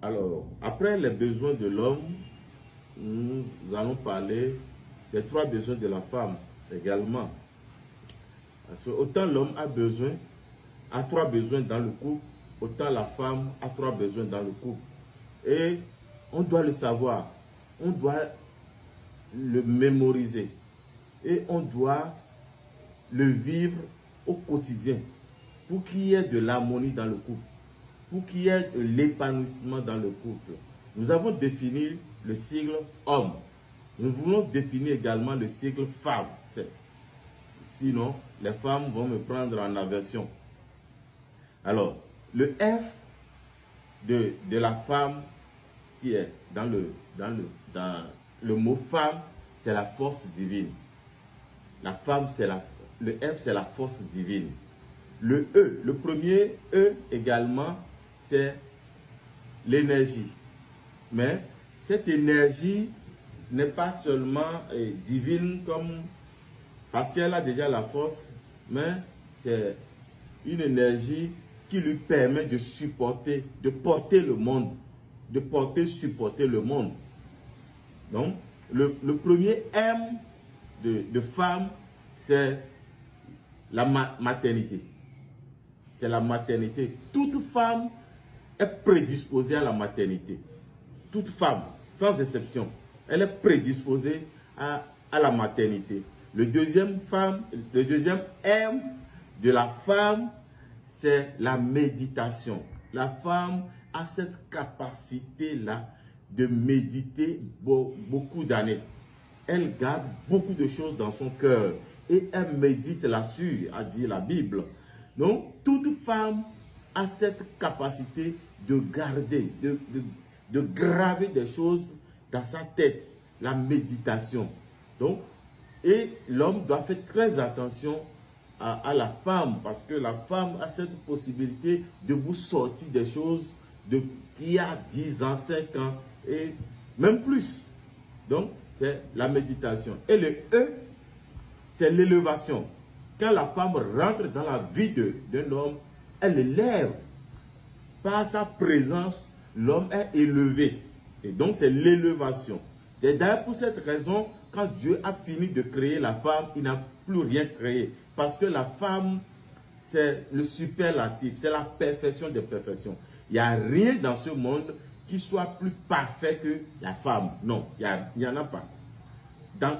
Alors, après les besoins de l'homme, nous allons parler des 3 besoins de la femme également. Parce que autant l'homme a 3 besoins dans le couple, autant la femme a 3 besoins dans le couple. Et on doit le savoir, on doit le mémoriser et on doit le vivre au quotidien pour qu'il y ait de l'harmonie dans le couple, pour qu'il y ait de l'épanouissement dans le couple. Nous avons défini le sigle homme. Nous voulons définir également le sigle femme. Sinon, les femmes vont me prendre en aversion. Alors, le F de la femme qui est dans le mot femme, c'est la force divine. La femme, le F, c'est la force divine. Le E, le premier E également, c'est l'énergie. Mais cette énergie n'est pas seulement divine parce qu'elle a déjà la force, mais c'est une énergie qui lui permet de supporter, de porter le monde, supporter le monde. Donc, le premier M de femme, c'est la maternité. C'est la maternité. Toute femme est prédisposée à la maternité. Toute femme, sans exception, elle est prédisposée à la maternité. Le deuxième M de la femme, c'est la méditation. La femme a cette capacité-là de méditer beaucoup d'années. Elle garde beaucoup de choses dans son cœur et elle médite là-dessus, a dit la Bible. Donc, toute femme a cette capacité de garder, de graver des choses dans sa tête, la méditation. Donc, et l'homme doit faire très attention à la femme, parce que la femme a cette possibilité de vous sortir des choses qu'il y a 10 ans, 5 ans, et même plus. Donc, c'est la méditation. Et le E, c'est l'élévation. Quand la femme rentre dans la vie d'un homme, elle l'élève. Par sa présence, l'homme est élevé. Et donc, c'est l'élévation. Et d'ailleurs, pour cette raison, quand Dieu a fini de créer la femme, il n'a plus rien créé. Parce que la femme, c'est le superlatif, c'est la perfection des perfections. Il n'y a rien dans ce monde qui soit plus parfait que la femme. Non, il n'y en a pas.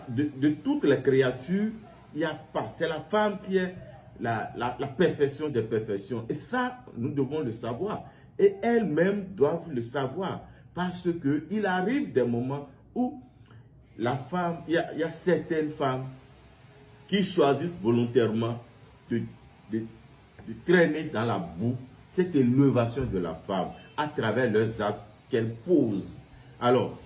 De toutes les créatures, il n'y a pas. C'est la femme qui est la perfection des perfections. Et ça, nous devons le savoir. Et elles-mêmes doivent le savoir. Parce qu'il arrive des moments où la femme, il y a certaines femmes qui choisissent volontairement de traîner dans la boue cette élévation de la femme à travers leurs actes qu'elle pose. Alors,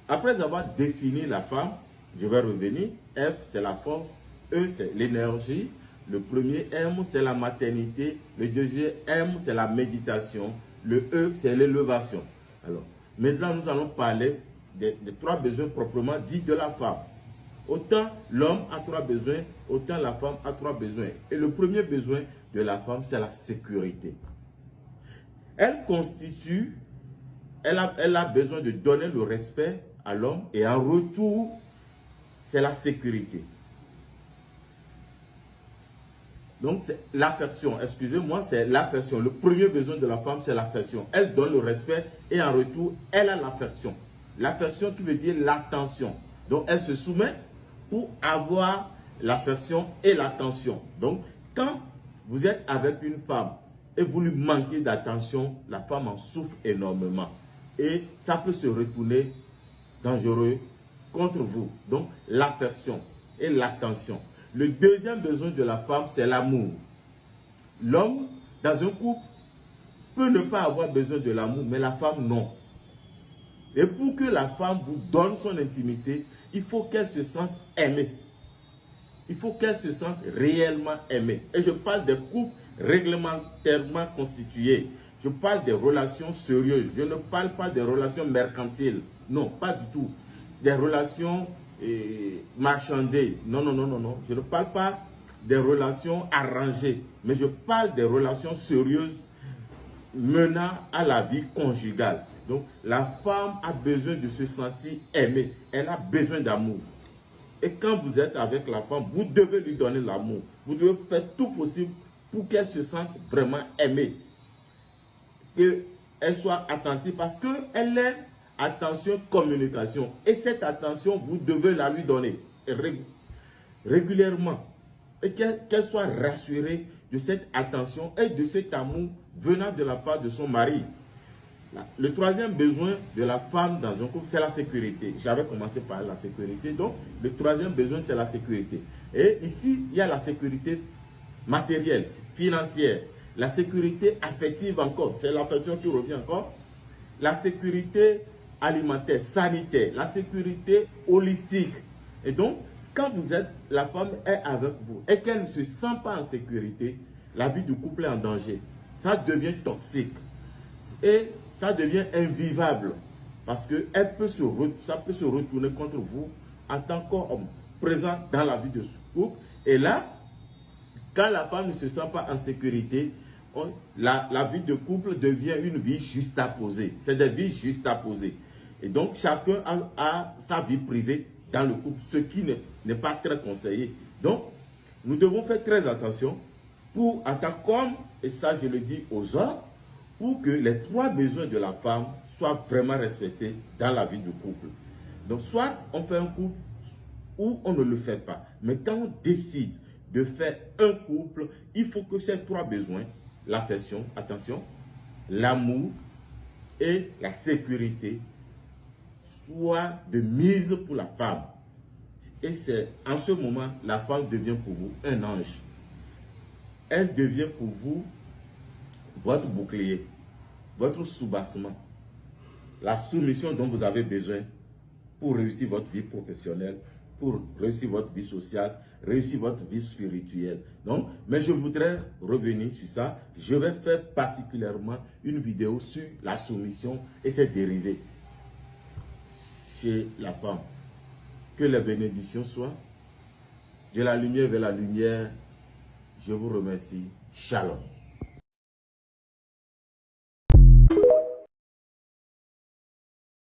après avoir défini la femme, je vais revenir. F, c'est la force. E, c'est l'énergie. Le premier M, c'est la maternité. Le deuxième M, c'est la méditation. Le E, c'est l'élévation. Alors, maintenant, nous allons parler des 3 besoins proprement dits de la femme. Autant l'homme a 3 besoins, autant la femme a 3 besoins. Et le premier besoin de la femme, c'est la sécurité. Elle a besoin de donner le respect à l'homme et en retour, c'est la sécurité. Donc, c'est l'affection. Excusez-moi, c'est l'affection. Le premier besoin de la femme, c'est l'affection. Elle donne le respect et en retour, elle a l'affection. L'affection qui veut dire l'attention. Donc, elle se soumet pour avoir l'affection et l'attention. Donc, quand vous êtes avec une femme et vous lui manquez d'attention, la femme en souffre énormément. Et ça peut se retourner dangereux contre vous. Donc, l'affection et l'attention. Le deuxième besoin de la femme, c'est l'amour. L'homme, dans un couple, peut ne pas avoir besoin de l'amour, mais la femme, non. Et pour que la femme vous donne son intimité, il faut qu'elle se sente aimée. Il faut qu'elle se sente réellement aimée. Et je parle des couples réglementairement constitués. Je parle des relations sérieuses. Je ne parle pas des relations mercantiles. Non, pas du tout. Des relations marchandées. Non, non, non, non, non. Je ne parle pas des relations arrangées. Mais je parle des relations sérieuses menant à la vie conjugale. Donc, la femme a besoin de se sentir aimée. Elle a besoin d'amour. Et quand vous êtes avec la femme, vous devez lui donner l'amour. Vous devez faire tout possible pour qu'elle se sente vraiment aimée. Qu'elle soit attentive parce qu'elle est attention, communication. Et cette attention, vous devez la lui donner régulièrement. Et qu'elle soit rassurée de cette attention et de cet amour venant de la part de son mari. Le troisième besoin de la femme dans un couple, c'est la sécurité. J'avais commencé par la sécurité. Donc, le troisième besoin, c'est la sécurité. Et ici, il y a la sécurité matérielle, financière. La sécurité affective encore. C'est l'affection qui revient encore. La sécurité alimentaire, sanitaire. La sécurité holistique. Et donc, quand vous êtes, la femme est avec vous et qu'elle ne se sent pas en sécurité, la vie du couple est en danger. Ça devient toxique. Et ça devient invivable parce que ça peut se retourner contre vous en tant qu'homme présent dans la vie de ce couple. Et là, quand la femme ne se sent pas en sécurité, la vie de couple devient une vie juxtaposée. C'est des vies juxtaposées. Et donc, chacun a sa vie privée dans le couple, ce qui n'est pas très conseillé. Donc, nous devons faire très attention pour, en tant qu'homme, et ça je le dis aux hommes, pour que les trois besoins de la femme soient vraiment respectés dans la vie du couple. Donc, soit on fait un couple ou on ne le fait pas. Mais quand on décide de faire un couple, il faut que ces trois besoins, l'affection, attention, l'amour et la sécurité, soient de mise pour la femme. Et c'est en ce moment, la femme devient pour vous un ange. Elle devient pour vous votre bouclier, votre soubassement, la soumission dont vous avez besoin pour réussir votre vie professionnelle, pour réussir votre vie sociale, réussir votre vie spirituelle. Donc, mais je voudrais revenir sur ça. Je vais faire particulièrement une vidéo sur la soumission et ses dérivés chez la femme. Que les bénédictions soient. De la lumière vers la lumière. Je vous remercie. Shalom.